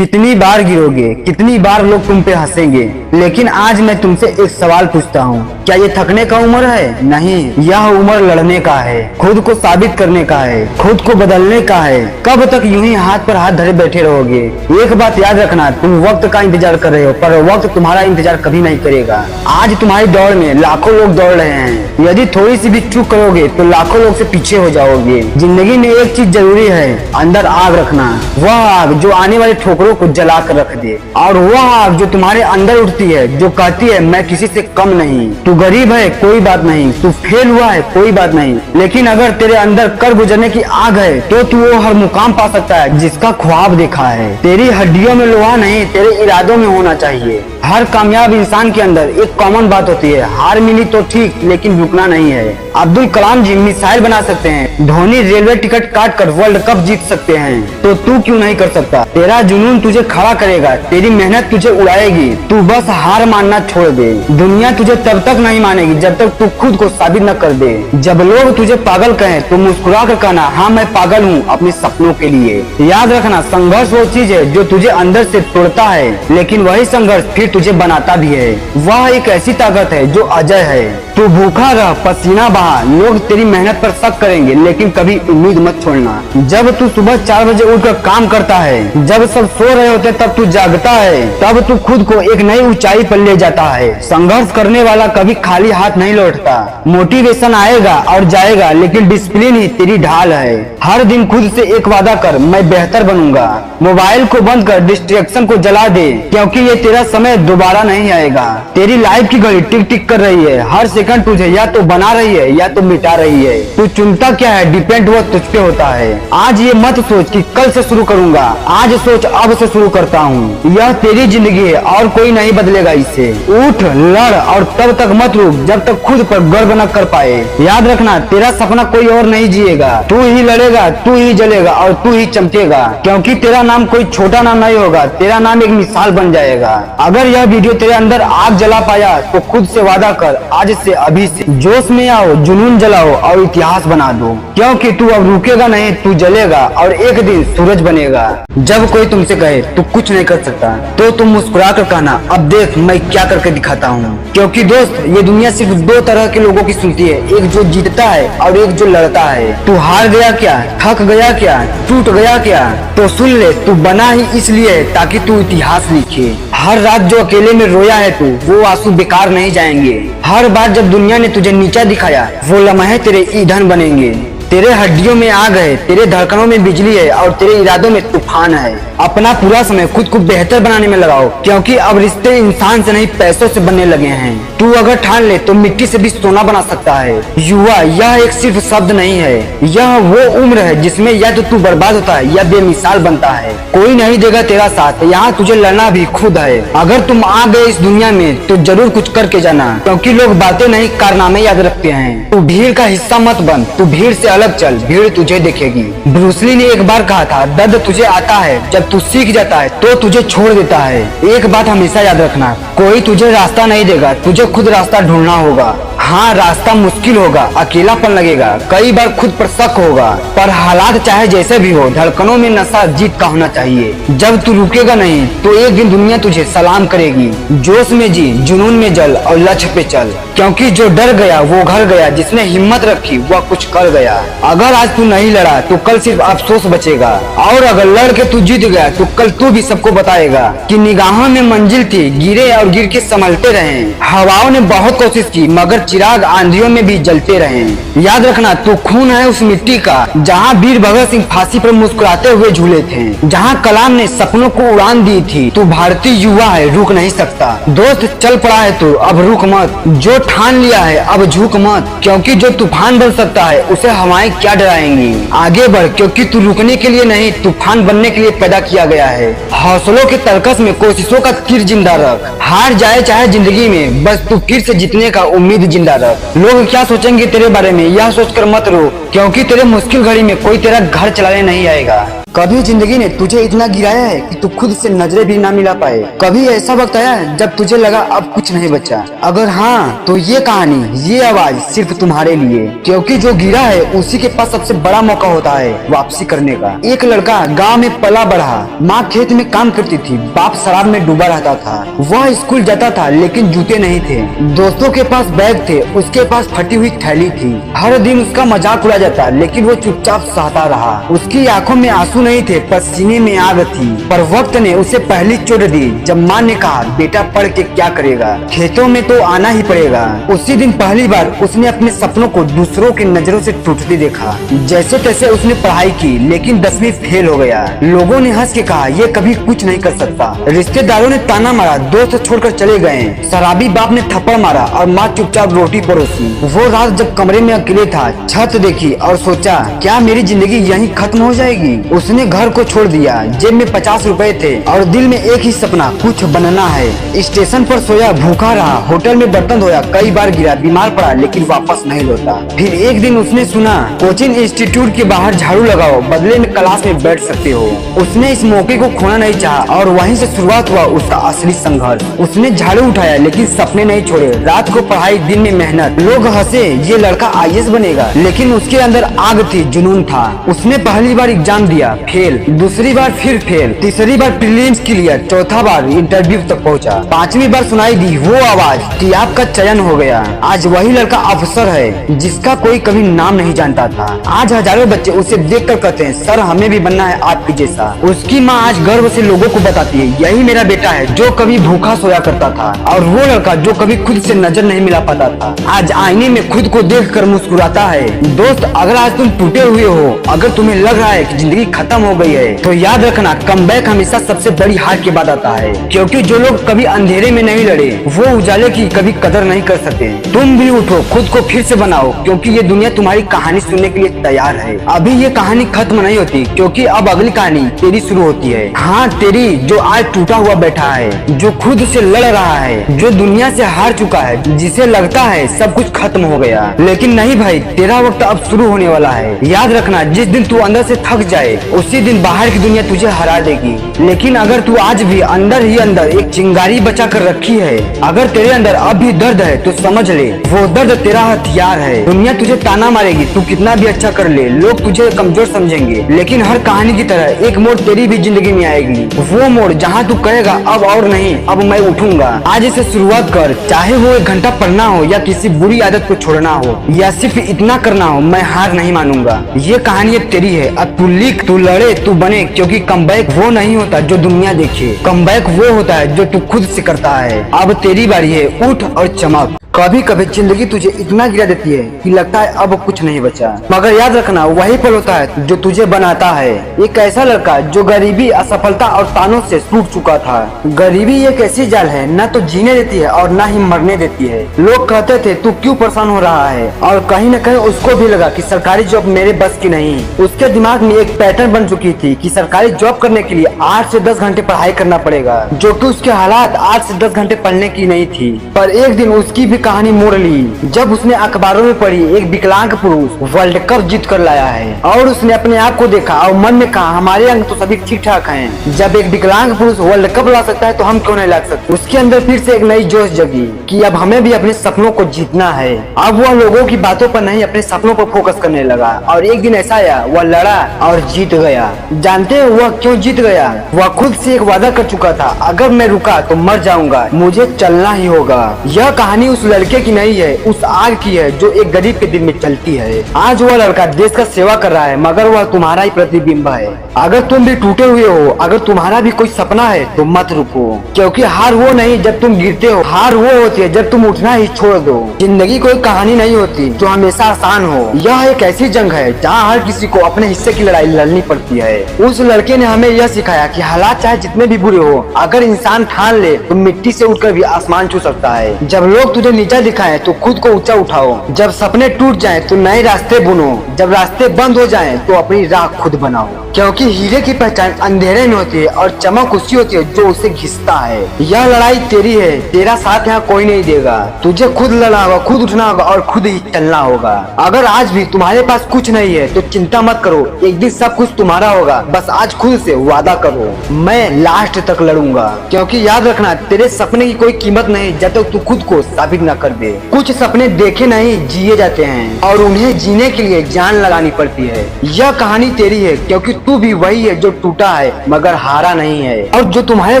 कितनी बार गिरोगे, कितनी बार लोग तुम पे हंसेंगे, लेकिन आज मैं तुमसे एक सवाल पूछता हूँ, क्या ये थकने का उम्र है? नहीं, यह उम्र लड़ने का है, खुद को साबित करने का है, खुद को बदलने का है। कब तक यूं ही हाथ पर हाथ धरे बैठे रहोगे? एक बात याद रखना, तुम वक्त का इंतजार कर रहे हो, पर वक्त तुम्हारा इंतजार कभी नहीं करेगा। आज तुम्हारी दौड़ में लाखों लोग दौड़ रहे हैं, यदि थोड़ी सी भी चूक करोगे तो लाखों लोग से पीछे हो जाओगे। जिंदगी में एक चीज जरूरी है, अंदर आग रखना, वह आग जो आने वाले ठोकरों को जला कर रख दे, और वह आग जो तुम्हारे अंदर उठती है, जो कहती है मैं किसी से कम नहीं। तू गरीब है कोई बात नहीं, तू फेल हुआ है कोई बात नहीं, लेकिन अगर तेरे अंदर कर गुजरने की आग है तो तू वो हर मुकाम पा सकता है जिसका ख्वाब देखा है। तेरी हड्डियों में लोहा नहीं, तेरे इरादों में होना चाहिए। हर कामयाब इंसान के अंदर एक कॉमन बात होती है, हार मिली तो ठीक, लेकिन रुकना नहीं है। अब्दुल कलाम जी मिसाइल बना सकते हैं, धोनी रेलवे टिकट काट कर वर्ल्ड कप जीत सकते हैं, तो तू क्यों नहीं कर सकता? तेरा जुनून तुझे खड़ा करेगा, तेरी मेहनत तुझे उड़ाएगी। तू बस हार मानना छोड़ दे। दुनिया तुझे तब तक नहीं मानेगी जब तक तू खुद को साबित न कर दे। जब लोग तुझे पागल कहें तो मुस्कुरा कर कहना, हाँ मैं पागल हूँ अपने सपनों के लिए। याद रखना, संघर्ष वो चीज है जो तुझे अंदर से तोड़ता है, लेकिन वही संघर्ष फिर तुझे बनाता भी है। वह एक ऐसी ताकत है जो अजय है। तू भूखा रह, पसीना बहा, लोग तेरी मेहनत पर शक करेंगे, लेकिन कभी उम्मीद मत छोड़ना। जब तू सुबह 4 बजे उठकर काम करता है, जब सब सो रहे होते तब तू जागता है, तब तू खुद को एक नई ऊंचाई पर ले जाता है। संघर्ष करने वाला कभी खाली हाथ नहीं लौटता। मोटिवेशन आएगा और जाएगा, लेकिन डिसिप्लिन ही तेरी ढाल है। हर दिन खुद से एक वादा कर, मैं बेहतर बनूंगा। मोबाइल को बंद कर, डिस्ट्रैक्शन को जला दे, क्योंकि ये तेरा समय दोबारा नहीं आएगा। तेरी लाइफ की घड़ी टिक टिक कर रही है, हर सेकंड तुझे या तो बना रही है या तो मिटा रही है। तू चुनता क्या है, डिपेंड वो तुझ पे होता है। आज ये मत सोच कि कल से शुरू करूंगा, आज सोच अब से शुरू करता हूँ। यह तेरी जिंदगी है और कोई नहीं बदलेगा इससे। उठ, लड़, और तब तक मत रुक जब तक खुद पर गर्व न कर पाए। याद रखना, तेरा सपना कोई और नहीं जिएगा, तू ही लड़ेगा, तू ही जलेगा और तू ही चमकेगा, क्योंकि तेरा नाम कोई छोटा नाम नहीं होगा, तेरा नाम एक मिसाल बन जाएगा। अगर यह वीडियो तेरे अंदर आग जला पाया तो खुद से वादा कर, आज से अभी से जोश में आओ, जुनून जलाओ और इतिहास बना दो, क्योंकि तू अब रुकेगा नहीं, तू जलेगा और एक दिन सूरज बनेगा। जब कोई तुमसे कहे तू कुछ नहीं कर सकता तो तुम मुस्कुरा कर कहना, अब देख मैं क्या करके दिखाता हूँ। क्योंकि दोस्त, ये दुनिया सिर्फ 2 तरह के लोगों की सुनती है, एक जो जीतता है और एक जो लड़ता है। तू हार गया क्या, थक गया क्या, टूट गया क्या, तो सुन ले, तू बना ही इसलिए है ताकि तू इतिहास लिखे। हर रात जो अकेले में रोया है तू, वो आंसू बेकार नहीं जाएंगे। हर बार जब दुनिया ने तुझे नीचा दिखाया, वो लम्हे तेरे ईंधन बनेंगे। तेरे हड्डियों में आग है, तेरे धड़कनों में बिजली है और तेरे इरादों में तूफान है। अपना पूरा समय खुद को बेहतर बनाने में लगाओ, क्योंकि अब रिश्ते इंसान से नहीं पैसों से बनने लगे हैं। तू अगर ठान ले तो मिट्टी से भी सोना बना सकता है। युवा, यह एक सिर्फ शब्द नहीं है, यह वो उम्र है जिसमें या तो तू बर्बाद होता है या बेमिसाल बनता है। कोई नहीं देगा तेरा साथ, यहाँ तुझे लड़ना भी खुद है। अगर तुम आ गए इस दुनिया में तो जरूर कुछ करके जाना, क्योंकि लोग बातें नहीं कारनामे याद रखते हैं। तू भीड़ का हिस्सा मत बन, तू भीड़ से अलग चल, भीड़ तुझे देखेगी। ब्रूस ली ने एक बार कहा था, दर्द तुझे आता है, जब तू सीख जाता है तो तुझे छोड़ देता है। एक बात हमेशा याद रखना, कोई तुझे रास्ता नहीं देगा, तुझे खुद रास्ता ढूंढना होगा। हाँ, रास्ता मुश्किल होगा, अकेलापन लगेगा, कई बार खुद पर शक होगा, पर हालात चाहे जैसे भी हो, धड़कनों में नशा जीत का होना चाहिए। जब तू रुकेगा नहीं तो एक दिन दुनिया तुझे सलाम करेगी। जोश में जी, जुनून में जल और लक्ष्य पे चल, क्योंकि जो डर गया वो घर गया, जिसने हिम्मत रखी वह कुछ कर गया। अगर आज तू नहीं लड़ा तो कल सिर्फ अफसोस बचेगा, और अगर लड़ के तू जीत गया तो कल तू भी सबको बताएगा कि निगाहों में मंजिल थी, गिरे और गिर के संभलते रहे। हवाओं ने बहुत कोशिश की, मगर चिराग आंधियों में भी जलते रहे। याद रखना, तू खून है उस मिट्टी का जहाँ वीर भगत सिंह फांसी पर मुस्कुराते हुए झूले थे, जहाँ कलाम ने सपनों को उड़ान दी थी। तू भारतीय युवा है, रुक नहीं सकता। दोस्त, चल पड़ा है तू, अब रुक मत। जो ठान लिया है अब झुक मत, क्योंकि जो तूफान बन सकता है उसे हवाएं क्या डराएंगी। आगे बढ़, क्योंकि तू रुकने के लिए नहीं, तूफान बनने के लिए पैदा किया गया है। हौसलों के तर्कस में कोशिशों का तीर जिंदा रख। हार जाए चाहे जिंदगी में, बस तू फिर से जीतने का उम्मीद जिंदा रख। लोग क्या सोचेंगे तेरे बारे में, यह सोचकर मत रो, क्योंकि तेरे मुश्किल घड़ी में कोई तेरा घर चलाने नहीं आएगा। कभी जिंदगी ने तुझे इतना गिराया है कि तू खुद से नजरें भी ना मिला पाए? कभी ऐसा वक्त आया जब तुझे लगा अब कुछ नहीं बचा? अगर हाँ तो ये कहानी, ये आवाज सिर्फ तुम्हारे लिए, क्योंकि जो गिरा है उसी के पास सबसे बड़ा मौका होता है वापसी करने का। एक लड़का गांव में पला बढ़ा, माँ खेत में काम करती थी, बाप शराब में डूबा रहता था। वह स्कूल जाता था लेकिन जूते नहीं थे, दोस्तों के पास बैग थे, उसके पास फटी हुई थैली थी। हर दिन उसका मजाक उड़ा जाता लेकिन वो चुपचाप सहता रहा। उसकी आंखों में आंसू नहीं थे, पसीने में आग थी। पर वक्त ने उसे पहली चोट दी जब माँ ने कहा, बेटा पढ़ के क्या करेगा, खेतों में तो आना ही पड़ेगा। उसी दिन पहली बार उसने अपने सपनों को दूसरों की नजरों से टूटते देखा। जैसे तैसे उसने पढ़ाई की लेकिन 10वीं फेल हो गया। लोगों ने हंस के कहा, ये कभी कुछ नहीं कर सकता। रिश्तेदारों ने ताना मारा, दोस्त छोड़कर चले गए। शराबी बाप ने थप्पड़ मारा और माँ चुपचाप रोटी परोसी। वो रात जब कमरे में अकेले था, छत देखी और सोचा, क्या मेरी जिंदगी यहीं खत्म हो जाएगी? उसने घर को छोड़ दिया, जेब में 50 रुपए थे और दिल में एक ही सपना, कुछ बनना है। स्टेशन पर सोया, भूखा रहा, होटल में बर्तन धोया, कई बार गिरा, बीमार पड़ा लेकिन वापस नहीं लौटा। फिर एक दिन उसने सुना, कोचिंग इंस्टीट्यूट के बाहर झाड़ू लगाओ, बदले में क्लास में बैठ सकते हो। उसने इस मौके को खोना नहीं चाहा और वहीं से शुरुआत हुआ उसका असली संघर्ष। उसने झाड़ू उठाया लेकिन सपने नहीं छोड़े। रात को पढ़ाई, दिन में मेहनत। लोग हंसे, ये लड़का IAS बनेगा, लेकिन उसके अंदर आग थी, जुनून था। उसने पहली बार एग्जाम दिया, फेल। दूसरी बार फिर फेल। तीसरी बार प्रीलिम्स क्लियर। चौथा बार इंटरव्यू तक पहुंचा। 5वीं बार सुनाई दी वो आवाज कि आपका चयन हो गया। आज वही लड़का अफसर है जिसका कोई कभी नाम नहीं जानता था। आज हजारों बच्चे उसे देखकर कहते हैं, सर हमें भी बनना है आपकी जैसा। उसकी माँ आज गर्व से लोगों को बताती है, यही मेरा बेटा है जो कभी भूखा सोया करता था। और वो लड़का जो कभी खुद से नजर नहीं मिला पाता था, आज आईने में खुद को देख कर मुस्कुराता है। दोस्त, अगर आज तुम टूटे हुए हो, अगर तुम्हें लग रहा है कि जिंदगी खत्म हो गई है, तो याद रखना, कमबैक हमेशा सबसे बड़ी हार के बाद आता है। क्योंकि जो लोग कभी अंधेरे में नहीं लड़े, वो उजाले की कभी कदर नहीं कर सकते। तुम भी उठो, खुद को फिर से बनाओ, क्योंकि ये दुनिया तुम्हारी कहानी सुनने के लिए तैयार है। अभी ये कहानी खत्म नहीं होती, क्योंकि अब अगली कहानी तेरी शुरू होती है। हाँ, तेरी, जो आज टूटा हुआ बैठा है, जो खुद से लड़ रहा है, जो दुनिया से हार चुका है, जिसे लगता है सब कुछ खत्म हो गया। लेकिन नहीं भाई, तेरा वक्त अब शुरू होने वाला है। याद रखना, जिस दिन तू अंदर से थक जाए, उसी दिन बाहर की दुनिया तुझे हरा देगी। लेकिन अगर तू आज भी अंदर ही अंदर एक चिंगारी बचा कर रखी है, अगर तेरे अंदर अब भी दर्द है, तो समझ ले, वो दर्द तेरा हथियार है। दुनिया तुझे ताना मारेगी, तू कितना भी अच्छा कर ले, लोग तुझे कमजोर समझेंगे, लेकिन हर कहानी की तरह एक मोड़ तेरी भी जिंदगी में आएगी। वो मोड़ जहाँ तू कहेगा, अब और नहीं, अब मैं उठूंगा। आज से शुरुआत कर, चाहे वो 1 घंटा पढ़ना हो या किसी बुरी आदत को छोड़ना हो, या सिर्फ इतना करना हो, मैं हार नहीं मानूंगा। ये कहानी अब तेरी है। अब तू लिख, तू लड़े, तू बने, क्योंकि कमबैक वो नहीं होता जो दुनिया देखे, कमबैक वो होता है जो तू खुद से करता है। अब तेरी बारी है, उठ और चमक। कभी कभी जिंदगी तुझे इतना गिरा देती है कि लगता है अब कुछ नहीं बचा, मगर याद रखना, वही पल होता है जो तुझे बनाता है। एक ऐसा लड़का जो गरीबी, असफलता और तानों से टूट चुका था। गरीबी एक ऐसी जाल है, न तो जीने देती है और न ही मरने देती है। लोग कहते थे, तू क्यों परेशान हो रहा है, और कहीं न कहीं उसको भी लगा कि सरकारी जॉब मेरे बस की नहीं। उसके दिमाग में एक पैटर्न बन चुकी थी कि सरकारी जॉब करने के लिए 8 से 10 घंटे पढ़ाई करना पड़ेगा, जो कि उसके हालात 8 से 10 घंटे पढ़ने की नहीं थी। पर एक दिन उसकी भी कहानी मोड़ ली, जब उसने अखबारों में पढ़ी एक विकलांग पुरुष वर्ल्ड कप जीत कर लाया है। और उसने अपने आप को देखा और मन में कहा, हमारे अंग तो सभी ठीक ठाक हैं। जब एक विकलांग पुरुष वर्ल्ड कप ला सकता है तो हम क्यों नहीं ला सकते? उसके अंदर फिर से एक नई जोश जगी कि अब हमें भी अपने सपनों को जीतना है। अब वह लोगों की बातों पर नहीं, अपने सपनों पर फोकस करने लगा। और एक दिन ऐसा आया, वह लड़ा और जीत गया। जानते हैं वह क्यों जीत गया? वह खुद से एक वादा कर चुका था, अगर मैं रुका तो मर जाऊंगा, मुझे चलना ही होगा। यह कहानी उस लड़के की नहीं है, उस आग की है जो एक गरीब के दिल में चलती है। आज वह लड़का देश का सेवा कर रहा है, मगर वह तुम्हारा ही प्रतिबिंब है। अगर तुम भी टूटे हुए हो, अगर तुम्हारा भी कोई सपना है, तो मत रुको, क्योंकि हार वो नहीं जब तुम गिरते हो, हार वो होती है जब तुम उठना ही छोड़ दो। जिंदगी कोई कहानी नहीं होती जो हमेशा आसान हो। यह एक ऐसी जंग है जहाँ हर किसी को अपने हिस्से की लड़ाई लड़नी पड़ती है। उस लड़के ने हमें यह सिखाया कि हालात चाहे जितने भी बुरे हो, अगर इंसान ठान ले तो मिट्टी से उठकर भी आसमान छू सकता है। जब लोग तुझे नीचा दिखाएं तो खुद को ऊंचा उठाओ। जब सपने टूट जाएं तो नए रास्ते बुनो। जब रास्ते बंद हो जाएं तो अपनी राह खुद बनाओ, क्योंकि हीरे की पहचान अंधेरे में होती है और चमक उसी होती है जो उसे घिसता है। यह लड़ाई तेरी है, तेरा साथ यहाँ कोई नहीं देगा। तुझे खुद लड़ना होगा, खुद उठना होगा और खुद ही चलना होगा। अगर आज भी तुम्हारे पास कुछ नहीं है तो चिंता मत करो, एक दिन सब कुछ तुम्हारा होगा। बस आज खुद से वादा करो, मैं लास्ट तक लड़ूंगा। क्योंकि याद रखना, तेरे सपने की कोई कीमत नहीं जब तक तू खुद को साबित न कर दे। कुछ सपने देखे नहीं जिए जाते हैं और उन्हें जीने के लिए जान लगानी पड़ती है। यह कहानी तेरी है क्योंकि तू भी वही है जो टूटा है मगर हारा नहीं है। और जो तुम्हारे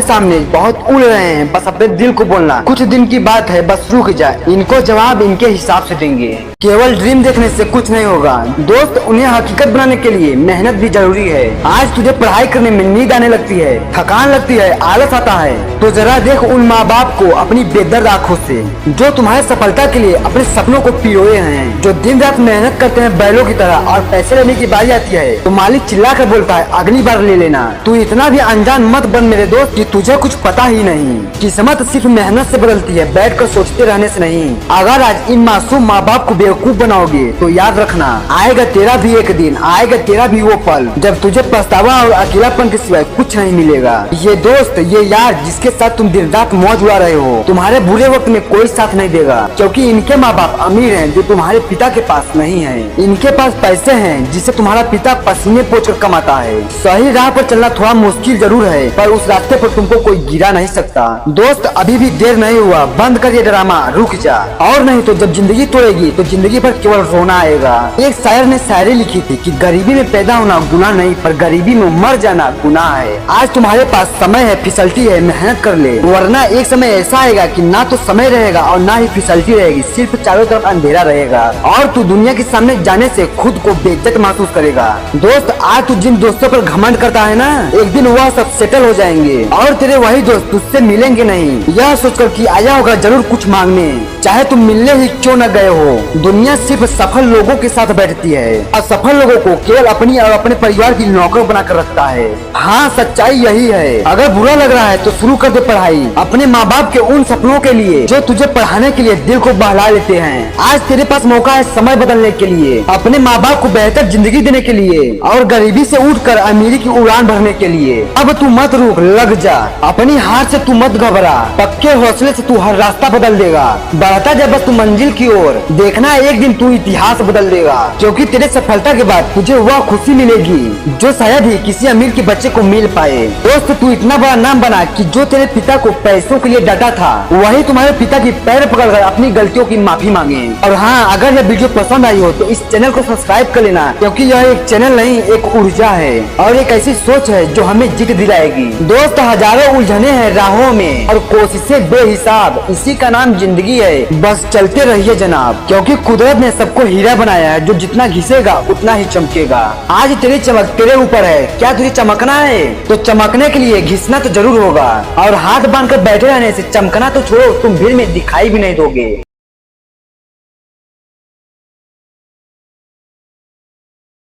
सामने बहुत उड़ रहे हैं, बस अपने दिल को बोलना, कुछ दिन की बात है, बस रुक जा, इनको जवाब इनके हिसाब से देंगे। केवल ड्रीम देखने से कुछ नहीं होगा दोस्त, उन्हें हकीकत बनाने के लिए मेहनत भी जरूरी है। आज तुझे पढ़ाई करने में नींद आने लगती है, थकान लगती है, आलस आता है, तो जरा देख उन माँ बाप को अपनी बेदर्द आँखों से, जो तुम्हारे सफलता के लिए अपने सपनों को पिरोए हैं, जो दिन रात मेहनत करते हैं बैलों की तरह, और पैसे लेने की बारी आती है तो मालिक चिल्ला कर बोलता है अगली बार ले लेना। तू इतना भी अनजान मत बन मेरे दोस्त कि तुझे कुछ पता ही नहीं। किस्मत सिर्फ मेहनत से बदलती है, बैठ कर सोचते रहने से नहीं। अगर आज इन मासूम माँ बाप को बेवकूफ बनाओगे तो याद रखना, आएगा तेरा भी एक दिन, आएगा तेरा भी वो पल जब तुझे पछतावा और अकेलापन के सिवाय कुछ नहीं मिलेगा। ये दोस्त, ये यार जिसके साथ तुम दिन रात मौज उड़ा रहे हो, तुम्हारे बुरे वक्त में कोई साथ नहीं देगा। क्योंकि इनके माँ बाप अमीर हैं जो तुम्हारे पिता के पास नहीं है। इनके पास पैसे हैं जिसे तुम्हारा पिता पसीने पोंछकर कमाता है। सही राह पर चलना थोड़ा मुश्किल जरूर है, पर उस रास्ते पर तुमको कोई गिरा नहीं सकता। दोस्त, अभी भी देर नहीं हुआ, बंद कर ये ड्रामा, रुक जा। और नहीं तो जब जिंदगी तोड़ेगी तो जिंदगी पर केवल रोना आएगा। एक शायर ने शायरी लिखी थी कि गरीबी में पैदा होना गुनाह नहीं, पर गरीबी में मर जाना गुनाह है। आज तुम्हारे पास समय है, फिसलती है, मेहनत कर ले, वरना एक समय ऐसा आएगा कि ना तो समय रहेगा और ना ही फिसलती रहेगी, सिर्फ चारों तरफ अंधेरा रहेगा और तू दुनिया के सामने जाने से खुद को बेइज्जत महसूस करेगा। दोस्त, आज तू जिन दोस्तों पर घमंड करता है ना, एक दिन वह सब सेटल हो जाएंगे और तेरे वही दोस्त तुझसे मिलेंगे नहीं, यह सोचकर कि आया होगा जरूर कुछ मांगने, चाहे तुम मिलने ही क्यों न गए हो। दुनिया सिर्फ सफल लोगों के साथ बैठती है, असफल लोगों को केवल अपनी और अपने परिवार की नौकर बनाकर रखता है। हाँ, सच्चाई यही है। अगर बुरा लग रहा है तो शुरू कर दे पढ़ाई, अपने माँ बाप के उन सपनों के लिए जो तुझे पढ़ाने के लिए दिल को बहला लेते हैं। आज तेरे पास मौका है समय बदलने के लिए, अपने माँ बाप को बेहतर जिंदगी देने के लिए और गरीबी से उठकर अमीरी की उड़ान भरने के लिए। अब तू मत रुक, लग जा, अपनी हार से तू मत घबरा, पक्के हौसले से तू हर रास्ता बदल देगा। बढ़ता जा बस तू मंजिल की ओर, देखना एक दिन तू इतिहास बदल देगा। क्योंकि तेरे सफलता के बाद तुझे वह खुशी मिलेगी जो शायद ही किसी अमीर के बच्चे को मिल पाए। दोस्त, तू इतना बड़ा नाम बना कि जो तेरे पिता को पैसों के लिए डांटा था वही तुम्हारे पिता की पैर पकड़कर अपनी गलतियों की माफी मांगे। और हाँ, अगर यह वीडियो पसंद आई हो तो इस चैनल को सब्सक्राइब कर लेना, क्योंकि यह एक चैनल नहीं, एक ऊर्जा है और एक ऐसी सोच है जो हमें जीत दिलाएगी। दोस्त, हजारों उलझने हैं राहों में और कोशिशें बेहिसाब, इसी का नाम जिंदगी है। बस चलते रहिए जनाब, क्योंकि कुदरत ने सबको हीरा बनाया है, जो जितना घिसेगा उतना ही चमकेगा। आज तेरी चमक तेरे ऊपर है, क्या तुझे चमकना है तो चमकने के लिए घिसना तो जरूर होगा, और हाथ बांधकर बैठे रहने से चमकना तो छोड़ो, तुम भीड़ में दिखाई भी नहीं दोगे।